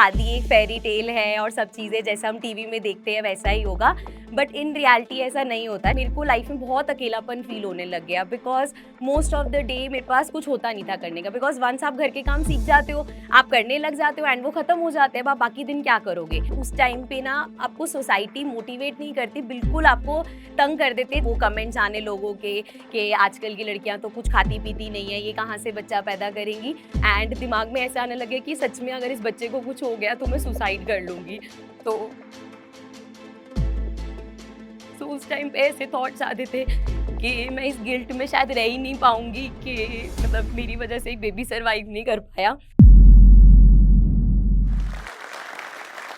शादी एक fairy tale है और सब चीज़ें जैसा हम टीवी में देखते हैं वैसा ही होगा, बट इन रियलिटी ऐसा नहीं होता है। मेरे को लाइफ में बहुत अकेलापन फील होने लग गया because most of the day मेरे पास कुछ होता नहीं था करने का, बिकॉज़ वन्स आप घर के काम सीख जाते हो, आप करने लग जाते हो एंड वो खत्म हो जाते हैं, अब आप बाकी दिन क्या करोगे? उस टाइम पे ना आपको सोसाइटी मोटिवेट नहीं करती, बिल्कुल आपको तंग कर देते वो कमेंट्स आने लोगों के कि आजकल की लड़कियां तो कुछ खाती पीती नहीं है, ये कहाँ से बच्चा पैदा करेंगी। एंड दिमाग में ऐसा आने लगे कि सच में अगर इस बच्चे को कुछ हो गया तो मैं सुसाइड कर लूंगी। तो उस टाइम पे ऐसे थॉट्स आते थे कि मैं इस गिल्ट में शायद रह ही नहीं पाऊंगी, कि मतलब मेरी वजह से एक बेबी सरवाइव नहीं कर पाया।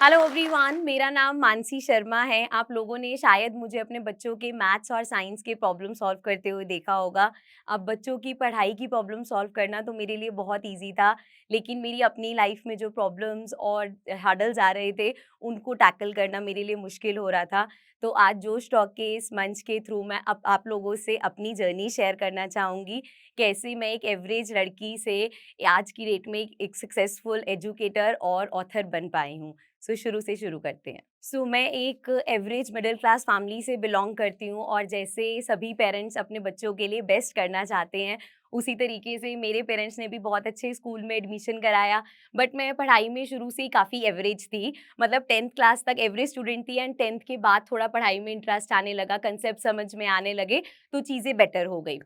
हेलो एवरीवन, मेरा नाम मानसी शर्मा है। आप लोगों ने शायद मुझे अपने बच्चों के मैथ्स और साइंस के प्रॉब्लम सॉल्व करते हुए देखा होगा। अब बच्चों की पढ़ाई की प्रॉब्लम सॉल्व करना तो मेरे लिए बहुत इजी था, लेकिन मेरी अपनी लाइफ में जो प्रॉब्लम्स और हर्डल्स आ रहे थे, उनको टैकल करना मेरे लिए मुश्किल हो रहा था। तो आज जोश टॉक के इस मंच के थ्रू मैं आप लोगों से अपनी जर्नी शेयर करना चाहूँगी, कैसे मैं एक एवरेज लड़की से आज की डेट में एक सक्सेसफुल एजुकेटर और ऑथर बन पाई हूँ। शुरू से शुरू करते हैं। मैं एक एवरेज मिडिल क्लास फैमिली से बिलॉन्ग करती हूँ और जैसे सभी पेरेंट्स अपने बच्चों के लिए बेस्ट करना चाहते हैं, उसी तरीके से मेरे पेरेंट्स ने भी बहुत अच्छे स्कूल में एडमिशन कराया। बट मैं पढ़ाई में शुरू से ही काफ़ी एवरेज थी, मतलब 10th क्लास तक एवरेज स्टूडेंट थी एंड 10th के बाद थोड़ा पढ़ाई में इंटरेस्ट आने लगा, कंसेप्ट समझ में आने लगे, तो चीज़ें बेटर हो गई।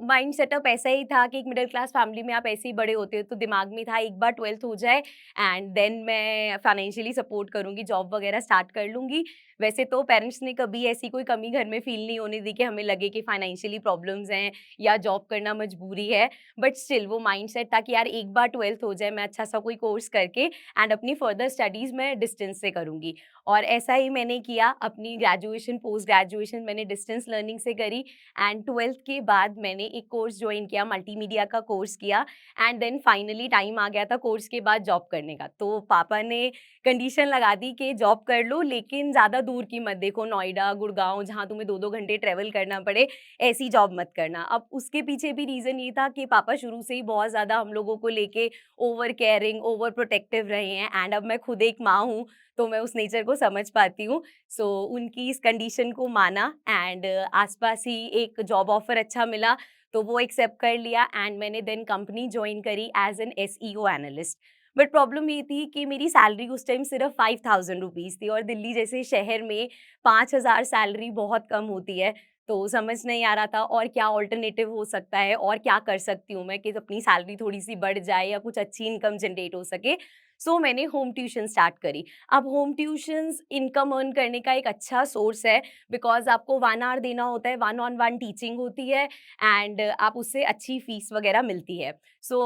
माइंड सेटअप ऐसा ही था कि एक मिडिल क्लास फैमिली में आप ऐसे ही बड़े होते हो, तो दिमाग में था एक बार 12th हो जाए एंड देन मैं फाइनेंशियली सपोर्ट करूँगी, जॉब वगैरह स्टार्ट कर लूँगी। वैसे तो पेरेंट्स ने कभी ऐसी कोई कमी घर में फ़ील नहीं होने दी कि हमें लगे कि फाइनेंशियली प्रॉब्लम्स हैं या जॉब करना मजबूरी है। बट स्टिल वो माइंडसेट था कि यार एक बार 12th हो जाए, मैं अच्छा-सा कोई कोर्स करके एंड अपनी फर्दर स्टडीज़ मैं डिस्टेंस से करूँगी। और ऐसा ही मैंने किया, अपनी ग्रेजुएशन, पोस्ट ग्रेजुएशन मैंने डिस्टेंस लर्निंग से करी एंड 12th के बाद मैंने एक कोर्स जॉइन किया, मल्टीमीडिया का कोर्स किया एंड देन फाइनली टाइम आ गया था कोर्स के बाद जॉब करने का। तो पापा ने कंडीशन लगा दी कि जॉब कर लो, लेकिन ज़्यादा दूर की मत देखो, नोएडा, गुड़गाँव, जहाँ तुम्हें 2-2 घंटे ट्रैवल करना पड़े, ऐसी जॉब मत करना। अब उसके पीछे भी रीज़न ये था कि पापा शुरू से ही बहुत ज़्यादा हम लोगों को लेके ओवर केयरिंग, ओवर प्रोटेक्टिव रहे हैं एंड अब मैं खुद एक माँ हूँ, तो मैं उस नेचर को समझ पाती हूँ। उनकी इस कंडीशन को माना एंड आस-पास ही एक जॉब ऑफर अच्छा मिला, तो वो एक्सेप्ट कर लिया एंड मैंने देन कंपनी जॉइन करी as an SEO analyst. But problem ये थी कि मेरी सैलरी उस टाइम सिर्फ 5000 रुपीज़ थी और दिल्ली जैसे शहर में 5000 सैलरी बहुत कम होती है। तो समझ नहीं आ रहा था और क्या अल्टरनेटिव हो सकता है और क्या कर सकती हूँ मैं कि अपनी सैलरी थोड़ी-सी बढ़ जाए या कुछ अच्छी इनकम जनरेट हो सके। मैंने होम ट्यूशन स्टार्ट करी। अब होम ट्यूशन्स इनकम अर्न करने का एक अच्छा सोर्स है, बिकॉज़ आपको 1 आवर देना होता है, वन ऑन वन टीचिंग होती है एंड आप उससे अच्छी फीस वगैरह मिलती है।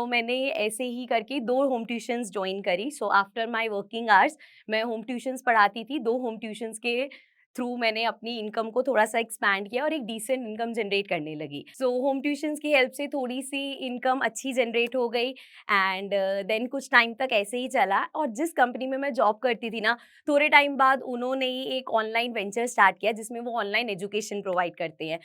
मैंने ऐसे ही करके 2 होम ट्यूशन्स जॉइन करी। आफ्टर माय वर्किंग आवर्स मैं होम ट्यूशन्स पढ़ाती थी। 2 होम ट्यूशन्स के थ्रू मैंने अपनी इनकम को थोड़ा-सा एक्सपैंड किया और एक डिसेंट इनकम जनरेट करने लगी। होम ट्यूशन्स की हेल्प से थोड़ी-सी इनकम अच्छी जनरेट हो गई एंड देन कुछ टाइम तक ऐसे ही चला और जिस कंपनी में मैं जॉब करती थी ना, थोड़े टाइम बाद उन्होंने ही एक ऑनलाइन वेंचर स्टार्ट किया जिसमें वो ऑनलाइन एजुकेशन प्रोवाइड करते हैं।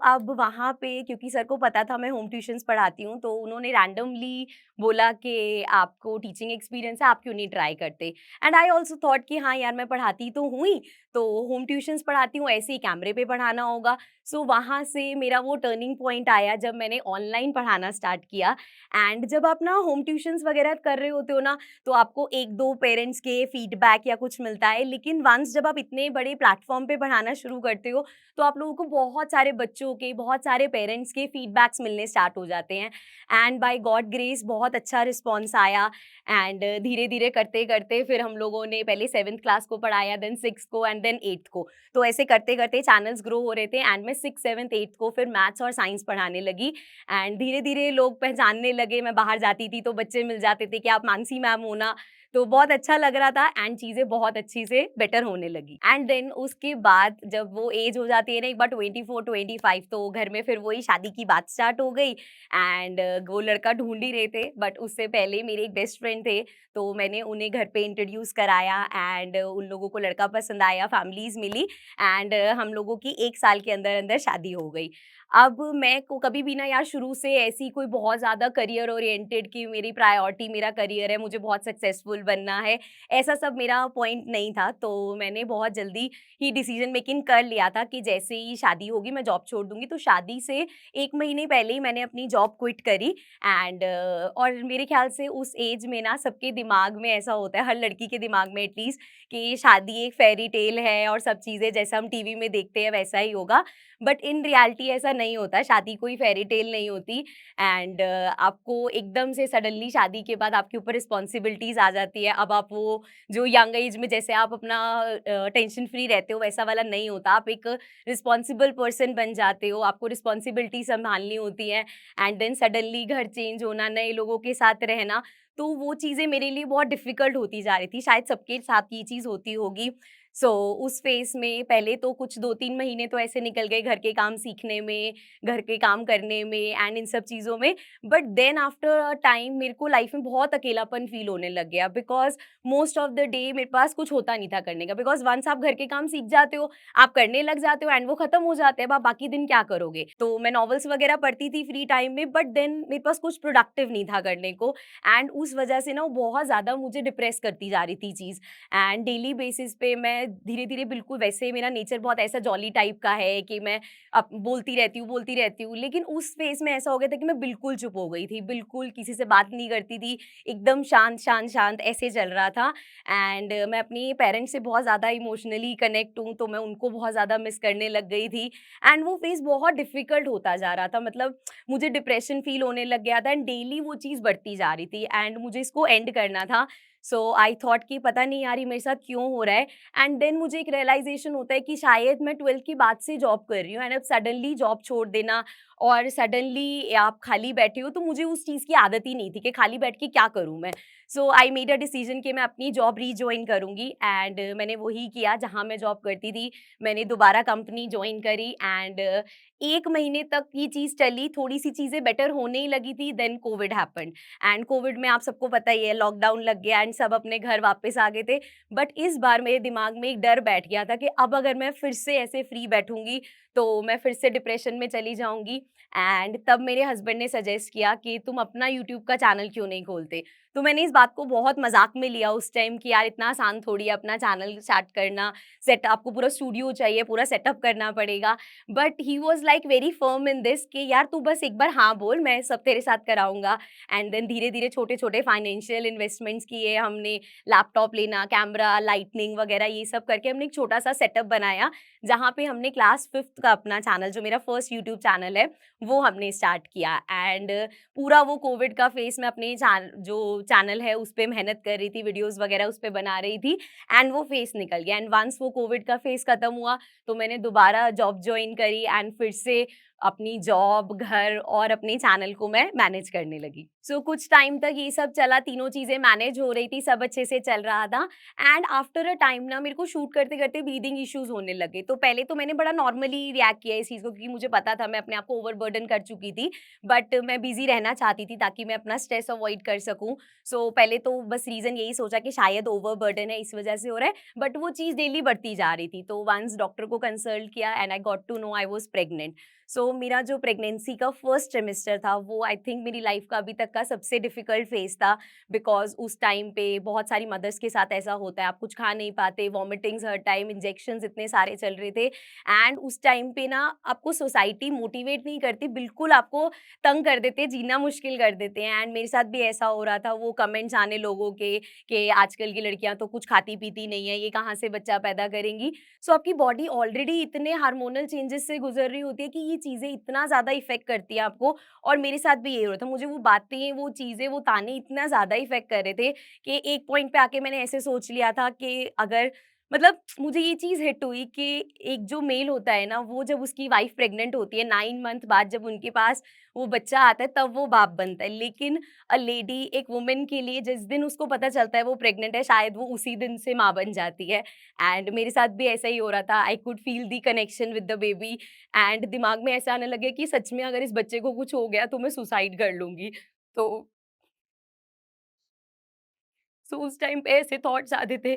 अब वहाँ पे क्योंकि सर को पता था मैं होम ट्यूशन्स पढ़ाती हूँ, तो उन्होंने रैंडमली बोला कि आपको टीचिंग एक्सपीरियंस है, आप क्यों नहीं ट्राई करते? एंड आई ऑल्सो थॉट कि हाँ यार, मैं पढ़ाती तो हूँ ही, तो होम ट्यूशन्स पढ़ाती हूँ, ऐसे ही कैमरे पे पढ़ाना होगा। वहाँ से मेरा वो टर्निंग पॉइंट आया जब मैंने ऑनलाइन पढ़ाना स्टार्ट किया एंड जब आप ना होम ट्यूशन्स वगैरह कर रहे होते हो ना, तो आपको 1-2 पेरेंट्स के फीडबैक या कुछ मिलता है, लेकिन वंस जब आप इतने बड़े प्लेटफ़ॉर्म पे पढ़ाना शुरू करते हो, तो आप लोगों को बहुत सारे बच्चों के, बहुत सारे पेरेंट्स के फीडबैक्स मिलने स्टार्ट हो जाते हैं एंड बाय गॉड ग्रेस बहुत अच्छा रिस्पॉन्स आया एंड धीरे-धीरे करते-करते फिर हम लोगों ने पहले 7th क्लास को पढ़ाया, देन 6th को एंड देन 8th को। तो ऐसे करते-करते चैनल्स ग्रो हो रहे थे एंड मैं 6th, 7th, 8th को फिर मैथ्स और साइंस पढ़ाने लगी एंड धीरे-धीरे लोग पहचानने लगे। मैं बाहर जाती थी तो बच्चे मिल जाते थे कि आप मानसी मैम हो ना? तो बहुत अच्छा लग रहा था एंड चीज़ें बहुत अच्छी से बेटर होने लगी एंड देन उसके बाद जब वो एज हो जाती है ना एक बार 24-25, तो घर में फिर वही शादी की बात स्टार्ट हो गई एंड वो लड़का ढूँढ ही रहे थे। बट उससे पहले मेरे एक बेस्ट फ्रेंड थे, तो मैंने उन्हें घर पे इंट्रोड्यूस कराया एंड उन लोगों को लड़का पसंद आया, फैमिलीज़ मिली एंड हम लोगों की 1 साल के अंदर-अंदर शादी हो गई। अब मैं को कभी भी ना यार शुरू से ऐसी कोई बहुत ज़्यादा करियर ओरिएंटेड कि मेरी प्रायोरिटी मेरा करियर है, मुझे बहुत सक्सेसफुल सक्सेसफुल बनना है, ऐसा सब मेरा पॉइंट नहीं था। तो मैंने बहुत जल्दी ही डिसीज़न मेकिंग कर लिया था कि जैसे ही शादी होगी मैं जॉब छोड़ दूँगी। तो शादी से 1 महीने पहले ही मैंने अपनी जॉब क्विट करी एंड और मेरे ख़्याल से उस एज में ना सबके दिमाग में ऐसा होता है, हर लड़की के दिमाग में एटलीस्ट, कि शादी एक फेयरी टेल है और सब चीज़ें जैसा हम टीवी में देखते हैं वैसा ही होगा। बट इन रियलिटी ऐसा नहीं होता, शादी कोई फेयरी टेल नहीं होती एंड आपको एकदम से सडनली शादी के बाद आपके ऊपर रिस्पॉन्सिबिलिटीज़ आ जाती है। अब आप वो जो यंग एज में जैसे आप अपना टेंशन फ्री रहते हो वैसा वाला नहीं होता। आप एक रिस्पॉन्सिबल पर्सन बन जाते हो, आपको रिस्पॉन्सिबिलिटी सँभालनी होती है एंड देन सडनली घर चेंज होना, नए लोगों के साथ रहना, तो वो चीज़ें मेरे लिए बहुत डिफ़िकल्ट होती जा रही थी। शायद सबके साथ ये चीज़ होती होगी। सो उस फ़ेज़ में पहले तो कुछ 2-3 महीने तो ऐसे निकल गए घर के काम सीखने में, घर के काम करने में एंड इन सब चीज़ों में। But then after a time मेरे को लाइफ़ में बहुत अकेलापन फ़ील होने लग गया, because most of the day मेरे पास कुछ होता नहीं था करने का, बिकॉज़ वन्स आप घर के काम सीख जाते हो, आप करने लग जाते हो एंड वो खत्म हो जाते हैं, अब आप बाकी दिन क्या करोगे? तो मैं नॉवेल्स वगैरह पढ़ती थी फ्री टाइम में, बट देन मेरे पास कुछ प्रोडक्टिव नहीं था करने को एंड उस वजह से ना वो बहुत ज़्यादा मुझे डिप्रेस करती जा रही थी चीज़। एंड डेली बेसिस पे मैं धीरे-धीरे, बिल्कुल वैसे मेरा नेचर बहुत ऐसा जॉली टाइप का है कि मैं बोलती रहती हूँ, लेकिन उस फ़ेज़ में ऐसा हो गया था कि मैं बिल्कुल चुप हो गई थी, बिल्कुल किसी से बात नहीं करती थी, एकदम शांत, शांत, शांत ऐसे चल रहा था एंड मैं अपनी पेरेंट्स से बहुत ज़्यादा इमोशनली कनेक्ट हूँ, तो मैं उनको बहुत ज़्यादा मिस करने लग गई थी एंड वो फ़ेज़ बहुत डिफ़िकल्ट होता जा रहा था। मतलब मुझे डिप्रेशन फ़ील होने लग गया था एंड डेली वो चीज़ बढ़ती जा रही थी एंड मुझे इसको एंड करना था। सो आई थॉट कि पता नहीं यार ये मेरे साथ क्यों हो रहा है एंड देन मुझे एक रियलाइज़ेशन होता है कि शायद मैं 12th के बाद से जॉब कर रही हूँ एंड अब सडनली जॉब छोड़ देना और सडनली आप खाली बैठे हो, तो मुझे उस चीज़ की आदत ही नहीं थी कि खाली बैठ के क्या करूँ मैं। सो आई मेड अ डिसीजन कि मैं अपनी जॉब रीजॉइन करूँगी एंड मैंने वही किया जहाँ मैं जॉब करती थी। मैंने दोबारा कंपनी जॉइन करी एंड 1 महीने तक ये चीज़ चली, थोड़ी-सी चीज़ें बेटर होने ही लगी थी, then covid happened and covid में आप सबको पता ही है लॉकडाउन लग गया एंड सब अपने घर वापस आ गए थे। बट इस बार मेरे दिमाग में एक डर बैठ गया था कि अब अगर मैं फिर से ऐसे फ्री बैठूँगी, तो मैं फिर से डिप्रेशन में चली जाऊँगी एंड तब मेरे हस्बैंड ने सजेस्ट किया कि तुम अपना यूट्यूब का चैनल क्यों नहीं खोलते? तो मैंने इस बात को बहुत मज़ाक में लिया उस टाइम कि यार इतना आसान थोड़ी है अपना चैनल स्टार्ट करना, सेट आपको पूरा स्टूडियो चाहिए, पूरा सेटअप करना पड़ेगा। But he was like very firm in this कि यार तू बस एक बार हाँ बोल, मैं सब तेरे साथ कराऊँगा एंड देन धीरे-धीरे छोटे-छोटे फाइनेंशियल इन्वेस्टमेंट्स किए हमने, लैपटॉप लेना, कैमरा, लाइटनिंग वगैरह ये सब करके हमने एक छोटा-सा सेटअप बनाया, जहाँ पे हमने क्लास 5th का अपना चैनल, जो मेरा फर्स्ट यूट्यूब चैनल है, वो हमने स्टार्ट किया एंड पूरा वो कोविड का फेस मैं अपने जो चैनल है उस पे मेहनत कर रही थी, वीडियोज़ वगैरह उस पे बना रही थी एंड वो फेस निकल गया एंड वन्स वो कोविड का फेस खत्म हुआ, तो मैंने दोबारा जॉब जॉइन करी एंड फिर से अपनी जॉब, घर और अपने चैनल को मैं मैनेज करने लगी। सो कुछ टाइम तक ये सब चला, तीनों चीज़ें मैनेज हो रही थी, सब अच्छे से चल रहा था एंड आफ्टर अ टाइम ना मेरे को शूट करते-करते ब्रीथिंग इश्यूज़ होने लगे। तो पहले तो मैंने बड़ा नॉर्मली रिएक्ट किया इस चीज़ को, क्योंकि मुझे पता था मैं अपने आप को ओवरबर्डन कर चुकी थी, बट मैं बिज़ी रहना चाहती थी ताकि मैं अपना स्ट्रेस अवॉइड कर सकूँ। सो पहले तो बस रीज़न यही सोचा कि शायद ओवरबर्डन है, इस वज़ह से हो रहा है, बट वो चीज़ डेली बढ़ती जा रही थी। तो वन्स डॉक्टर को कंसल्ट किया and I got to know I was pregnant. So मेरा जो प्रेगनेंसी का फर्स्ट ट्रिमेस्टर था, वो आई थिंक मेरी लाइफ़ का अभी तक का सबसे डिफ़िकल्ट फ़ेज़ था, बिकॉज़ उस टाइम पे बहुत सारी मदर्स के साथ ऐसा होता है, आप कुछ खा नहीं पाते, वॉमिटिंग्स हर टाइम, इंजेक्शंस इतने सारे चल रहे थे एंड उस टाइम पे ना आपको सोसाइटी मोटिवेट नहीं करती, बिल्कुल आपको तंग कर देते हैं, जीना मुश्किल कर देते हैं एंड मेरे साथ भी ऐसा हो रहा था। वो कमेंट्स आने लोगों के कि आजकल की लड़कियाँ तो कुछ खाती-पीती नहीं है, ये कहाँ से बच्चा पैदा करेंगी। सो आपकी बॉडी ऑलरेडी इतने हार्मोनल चेंजेस से गुज़र रही होती है कि ये चीज़ें इतना ज़्यादा इफ़ेक्ट करती है आपको, और मेरे साथ भी यही हो रहा था। मुझे वो बातें, वो चीज़ें, वो ताने इतना ज़्यादा इफ़ेक्ट कर रहे थे कि एक पॉइंट पे आके मैंने ऐसे सोच लिया था कि अगर, मतलब मुझे ये चीज़ हिट हुई कि एक जो मेल होता है ना, वो जब उसकी वाइफ़ प्रेग्नेंट होती है 9 मंथ बाद, जब उनके पास वो बच्चा आता है तब वो बाप बनता है। लेकिन लेडी, एक वुमन के लिए जिस दिन उसको पता चलता है वो प्रेग्नेंट है, शायद वो उसी दिन से माँ बन जाती है एंड मेरे साथ भी ऐसा ही हो रहा था। I could feel the connection with the baby and दिमाग में ऐसा आने लगे कि सच में अगर इस बच्चे को कुछ हो गया तो मैं सुसाइड कर लूँगी। तो उस टाइम पे ऐसे थॉट्स आते थे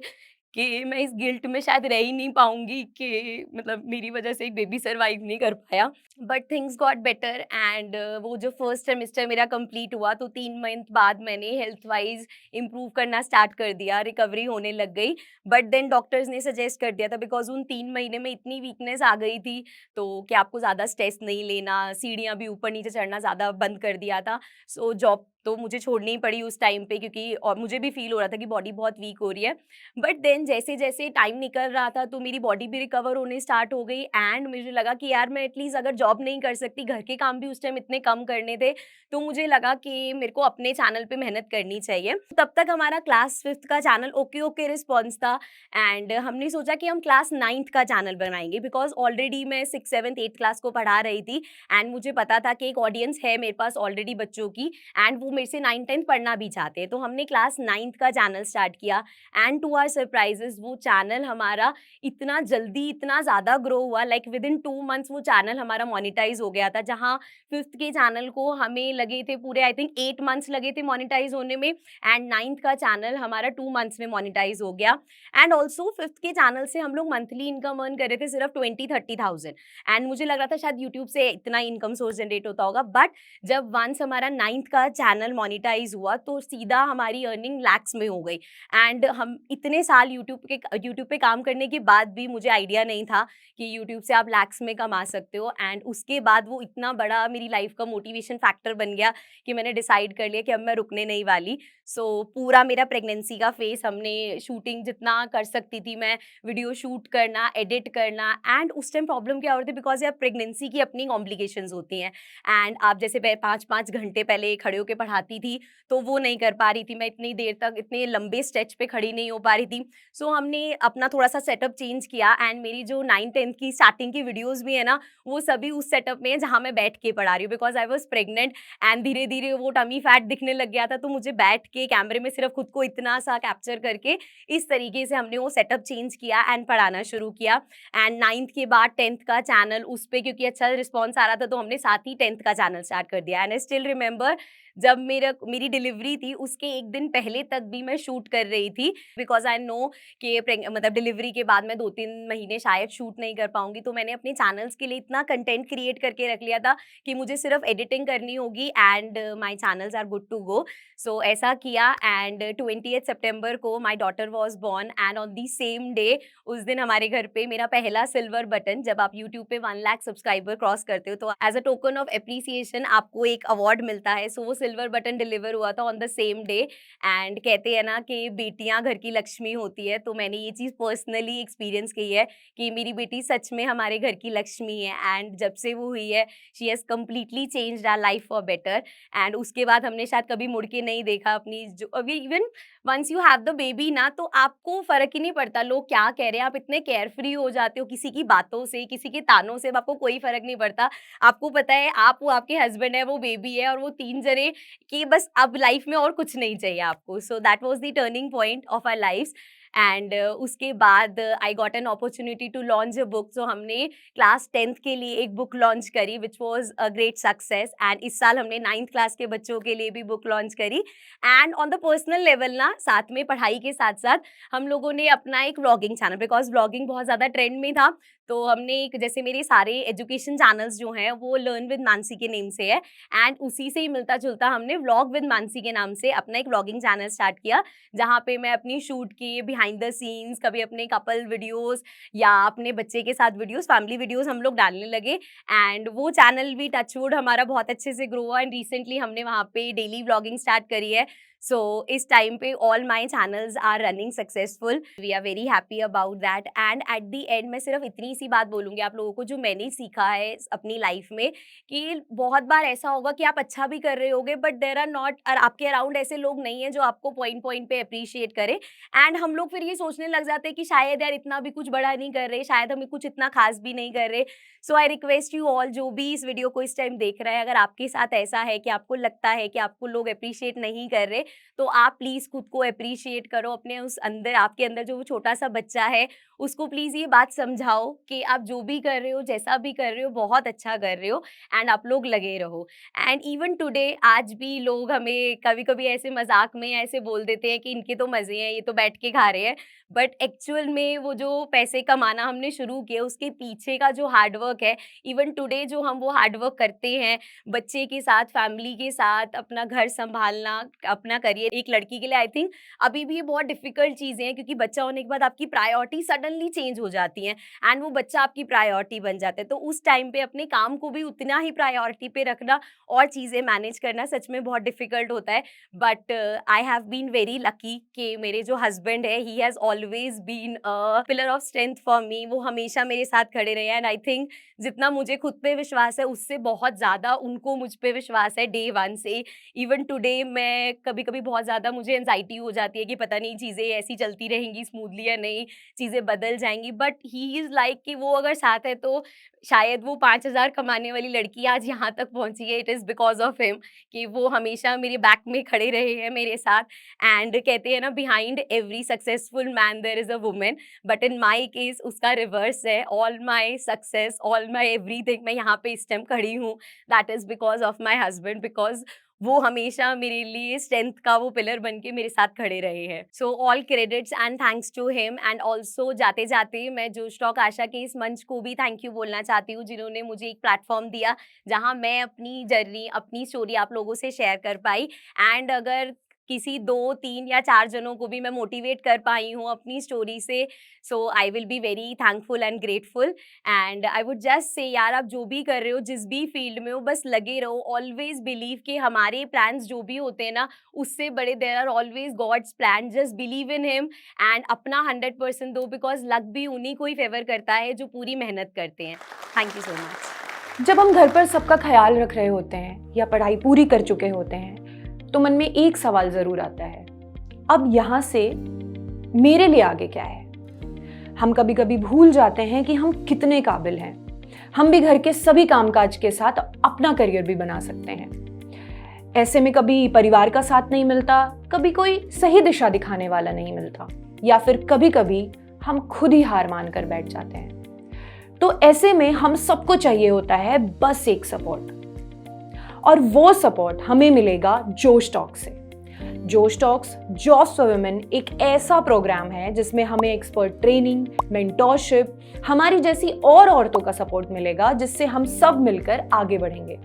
कि मैं इस गिल्ट में शायद रह ही नहीं पाऊँगी कि मतलब मेरी वज़ह से एक बेबी सर्वाइव नहीं कर पाया। But things got better and वो जो फर्स्ट सेमेस्टर मेरा कंप्लीट हुआ तो 3 मंथ बाद मैंने हेल्थ वाइज़ इम्प्रूव करना स्टार्ट कर दिया, रिकवरी होने लग गई। बट देन डॉक्टर्स ने सजेस्ट कर दिया था बिकॉज़ उन 3 महीने में इतनी वीकनेस आ गई थी, तो कि आपको ज़्यादा स्ट्रेस नहीं लेना, सीढ़ियाँ भी ऊपर-नीचे चढ़ना ज़्यादा बंद कर दिया था। सो जॉब तो मुझे छोड़नी ही पड़ी उस टाइम पे क्योंकि और मुझे भी फ़ील हो रहा था कि बॉडी बहुत वीक हो रही है। बट देन जैसे-जैसे टाइम निकल रहा था तो मेरी बॉडी भी रिकवर होने स्टार्ट हो गई एंड मुझे लगा कि यार मैं एटलीस्ट अगर जॉब नहीं कर सकती, घर के काम भी उस टाइम इतने कम करने थे, तो मुझे लगा कि मेरे को अपने चैनल पे मेहनत करनी चाहिए। तब तक हमारा क्लास 5th का चैनल ओके-ओके रिस्पॉन्स था एंड हमने सोचा कि हम क्लास 9th का चैनल बनाएँगे बिकॉज़ ऑलरेडी मैं 6th, 7th, 8th क्लास को पढ़ा रही थी एंड मुझे पता था कि एक ऑडियंस है मेरे पास ऑलरेडी बच्चों की एंड वो मेरे से 9th-10th पढ़ना भी चाहते हैं। तो हमने क्लास 9th का चैनल स्टार्ट किया एंड टू आवर सरप्राइजेस वो चैनल हमारा इतना जल्दी इतना ज़्यादा ग्रो हुआ लाइक विद इन 2 मंथ्स वो चैनल हमारा मोनेटाइज हो गया था। जहाँ 5th के चैनल को हमें लगे थे पूरे आई थिंक 8 मंथ्स लगे थे मोनेटाइज होने में एंड 9th का चैनल हमारा 2 मंथ्स में मोनेटाइज हो गया। एंड ऑल्सो 5th के चैनल से हम लोग मंथली इनकम अर्न कर रहे थे सिर्फ 20-30,000 एंड मुझे लग रहा था शायद यूट्यूब से इतना इनकम सोर्स जनरेट होता होगा। बट जब वंस हमारा 9th का चैनल मोनेटाइज हुआ तो सीधा हमारी अर्निंग लैक्स में हो गई एंड हम इतने साल यूट्यूब पे काम करने के बाद भी मुझे आइडिया नहीं था कि यूट्यूब से आप लैक्स में कमा सकते हो एंड उसके बाद वो इतना बड़ा मेरी लाइफ का मोटिवेशन फैक्टर बन गया कि मैंने डिसाइड कर लिया कि अब मैं रुकने नहीं वाली। सो पूरा मेरा प्रेगनेंसी का फेस हमने शूटिंग जितना कर सकती थी मैं, वीडियो शूट करना, एडिट करना एंड उस टाइम प्रॉब्लम क्या हो रही थी बिकॉज़ यार प्रेगनेंसी की अपनी कॉम्प्लिकेशंस होती हैं एंड आप जैसे 5-5 घंटे पहले खड़े होके पढ़ाती थी तो वो नहीं कर पा रही थी, मैं इतनी देर तक इतने लंबे स्ट्रेच पे खड़ी नहीं हो पा रही थी। सो हमने अपना थोड़ा-सा सेटअप चेंज किया एंड मेरी जो 9th-10th की स्टार्टिंग की वीडियोज़ भी है ना, वो सभी उस सेटअप में है जहाँ मैं बैठ के पढ़ा रही हूँ because I was pregnant and धीरे-धीरे वो टमी फैट दिखने लग गया था, तो मुझे बैठ के कैमरे में सिर्फ़ खुद को इतना-सा कैप्चर करके इस तरीके से हमने वो सेटअप चेंज किया एंड पढ़ाना शुरू किया। एंड 9th के बाद 10th का चैनल उस पे क्योंकि अच्छा रिस्पॉन्स आ रहा था तो हमने साथ ही 10th का चैनल स्टार्ट कर दिया एंड आई स्टिल रिमेंबर जब मेरी डिलीवरी थी उसके 1 दिन पहले तक भी मैं शूट कर रही थी बिकॉज़ आई नो कि मतलब डिलीवरी के बाद मैं 2-3 महीने शायद शूट नहीं कर पाऊँगी, तो मैंने अपने चैनल्स के लिए इतना कंटेंट क्रिएट करके रख लिया था कि मुझे सिर्फ़ एडिटिंग करनी होगी and my channels are good to go. So ऐसा किया एंड 20th सितंबर को my daughter was born and on the same day उस दिन हमारे घर पे मेरा पहला सिल्वर बटन, जब आप यूट्यूब पे 1 लाख सब्सक्राइबर क्रॉस करते हो तो as a token of appreciation आपको एक अवार्ड मिलता है। सो वो सिल्वर बटन डिलीवर हुआ था on the same day and कहते हैं ना कि बेटियां घर की लक्ष्मी होती है, तो मैंने ये चीज़ पर्सनली एक्सपीरियंस की है कि मेरी बेटी सच में हमारे घर की लक्ष्मी है एंड जब से वो हुई है she has completely changed our life for better and उसके बाद हमने शायद कभी मुड़ के नहीं देखा अपनी जो अभी even once you have the baby ना तो आपको फ़र्क ही नहीं पड़ता लोग क्या कह रहे हैं, आप इतने केयरफ्री हो जाते हो किसी की बातों से, किसी के तानों से, अब आपको कोई फ़र्क नहीं पड़ता। आपको पता है आप वो आपके हस्बैंड है, वो बेबी है और वो 3 जने कि बस अब लाइफ़ में और कुछ नहीं चाहिए आपको। So that was the turning point of our lives and उसके बाद I got an opportunity to launch a book. So हमने क्लास 10th के लिए एक बुक लॉन्च करी which was a great success and इस साल हमने 9th क्लास के बच्चों के लिए भी बुक लॉन्च करी and on the personal level ना साथ में पढ़ाई के साथ-साथ हम लोगों ने अपना एक व्लॉगिंग चैनल बिकॉज़ व्लॉगिंग बहुत ज़्यादा ट्रेंड में था, तो हमने एक जैसे मेरे सारे एजुकेशन चैनल्स जो हैं वो लर्न विद मानसी के नेम से है एंड उसी से ही मिलता-जुलता हमने व्लॉग विद मानसी के नाम से अपना एक व्लॉगिंग चैनल स्टार्ट किया, जहाँ पे मैं अपनी शूट की बिहाइंड द सीन्स, कभी अपने कपल वीडियोज़ या अपने बच्चे के साथ वीडियोज़, फैमिली वीडियोज़ हम लोग डालने लगे एंड वो चैनल भी टच वुड हमारा बहुत अच्छे से ग्रो हुआ एंड रिसेंटली हमने वहाँ पे डेली व्लॉगिंग स्टार्ट करी है। सो इस टाइम पे all my channels are running successful, we are very happy about that and at the end मैं सिर्फ इतनी सी बात बोलूँगी आप लोगों को जो मैंने सीखा है अपनी लाइफ में कि बहुत बार ऐसा होगा कि आप अच्छा भी कर रहे होगे बट देयर आर नॉट और आपके अराउंड ऐसे लोग नहीं है जो आपको पॉइंट पॉइंट पे अप्रिशिएट करें एंड हम लोग फिर ये सोचने लग जाते हैं कि शायद यार इतना भी कुछ बड़ा नहीं कर रहे, शायद हम कुछ इतना खास भी नहीं कर रहे। सो आई रिक्वेस्ट यू ऑल जो भी इस वीडियो को इस टाइम देख रहा है, अगर आपके साथ ऐसा है कि आपको लगता है कि आपको लोग अप्रिशिएट नहीं कर रहे, तो आप प्लीज़ खुद को एप्रिशिएट करो, अपने उस अंदर, आपके अंदर जो वो छोटा-सा बच्चा है, उसको प्लीज़ ये बात समझाओ कि आप जो भी कर रहे हो, जैसा भी कर रहे हो, बहुत अच्छा कर रहे हो एंड आप लोग लगे रहो। एंड इवन टुडे आज भी लोग हमें कभी-कभी ऐसे मज़ाक में ऐसे बोल देते हैं कि इनके तो मज़े हैं, ये तो बैठ के खा रहे हैं। बट एक्चुअल में वो जो पैसे कमाना हमने शुरू किए, उसके पीछे का जो हार्ड वर्क है, इवन टुडे जो हम वो हार्ड वर्क करते हैं, बच्चे के साथ, फैमिली के साथ, अपना घर सँभालना, अपना करियर, एक लड़की के लिए आई थिंक अभी भी ये बहुत डिफ़िकल्ट चीज़ें हैं, क्योंकि बच्चा होने के बाद आपकी प्रायोरिटी सडनली चेंज हो जाती हैं एंड वो बच्चा आपकी प्रायोरिटी बन जाता है। तो उस टाइम पे अपने काम को भी उतना ही प्रायोरिटी पे रखना और चीज़ें मैनेज करना सच में बहुत डिफ़िकल्ट होता है। But I have been very lucky कि मेरे जो हस्बैंड है, he has always been a pillar of strength for me. वो हमेशा मेरे साथ खड़े रहे हैं एंड आई थिंक जितना मुझे खुद पे विश्वास है, उससे बहुत ज़्यादा उनको मुझ पे विश्वास है डे 1 से। इवन टुडे मैं कभी-कभी बहुत ज़्यादा मुझे एंग्ज़ायटी हो जाती है कि पता नहीं चीज़ें ऐसी चलती रहेंगी स्मूथली या नहीं, चीज़ें बदल जाएँगी। बट ही इज़ लाइक कि वो अगर साथ है तो शायद वो 5,000 कमाने वाली लड़की आज यहाँ तक पहुँची है, it is because of him, कि वो हमेशा मेरे बैक में खड़े रहे हैं मेरे साथ। एंड कहते हैं ना, behind every successful man there is a woman, but in my case उसका रिवर्स है। All my success, all my everything, मैं यहाँ पे इस टाइम खड़ी हूँ, that is because of my husband, because वो हमेशा मेरे लिए स्ट्रेंथ का वो पिलर बन के मेरे साथ खड़े रहे हैं। So all credits and thanks to him. And also जाते-जाते मैं जोश टॉक आशा के इस मंच को भी थैंक यू बोलना चाहती हूँ, जिन्होंने मुझे एक प्लेटफ़ॉर्म दिया, जहाँ मैं अपनी जर्नी, अपनी स्टोरी आप लोगों से शेयर कर पाई। एंड अगर किसी 2, 3 या 4 जनों को भी मैं मोटिवेट कर पाई हूँ अपनी स्टोरी से, so I will be very thankful and grateful. And I would just say, यार आप जो भी कर रहे हो, जिस भी फील्ड में हो, बस लगे रहो। ऑलवेज बिलीव कि हमारे प्लान्स जो भी होते हैं ना, उससे बड़े there are always God's plan. Just believe in him and अपना 100% दो, बिकॉज लक भी उन्हीं को ही फेवर करता है जो पूरी मेहनत करते हैं। Thank you so much. जब हम घर पर सबका ख्याल रख रहे होते हैं या पढ़ाई पूरी कर चुके होते हैं, तो मन में एक सवाल जरूर आता है, अब यहाँ से मेरे लिए आगे क्या है। हम कभी कभी भूल जाते हैं कि हम कितने काबिल हैं। हम भी घर के सभी कामकाज के साथ अपना करियर भी बना सकते हैं। ऐसे में कभी परिवार का साथ नहीं मिलता, कभी कोई सही दिशा दिखाने वाला नहीं मिलता, या फिर कभी कभी हम खुद ही हार मान कर बैठ जाते हैं। तो ऐसे में हम सबको चाहिए होता है बस एक सपोर्ट, और वो सपोर्ट हमें मिलेगा जोश टॉक से। जोश टॉक्स जॉब्स फॉर वुमेन एक ऐसा प्रोग्राम है जिसमें हमें एक्सपर्ट ट्रेनिंग, मेंटोरशिप, हमारी जैसी और औरतों का सपोर्ट मिलेगा, जिससे हम सब मिलकर आगे बढ़ेंगे।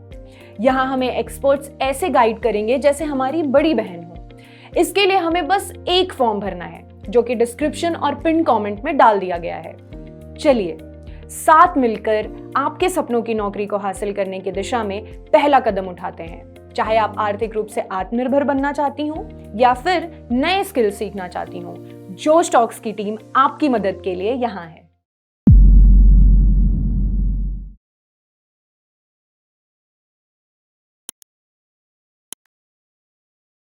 यहाँ हमें एक्सपर्ट्स ऐसे गाइड करेंगे जैसे हमारी बड़ी बहन हो। इसके लिए हमें बस एक फॉर्म भरना है, जो कि डिस्क्रिप्शन और पिन कमेंट में डाल दिया गया है। चलिए साथ मिलकर आपके सपनों की नौकरी को हासिल करने की दिशा में पहला कदम उठाते हैं। चाहे आप आर्थिक रूप से आत्मनिर्भर बनना चाहती हो या फिर नए स्किल सीखना चाहती हो, जोश टॉक्स की टीम आपकी मदद के लिए यहाँ है।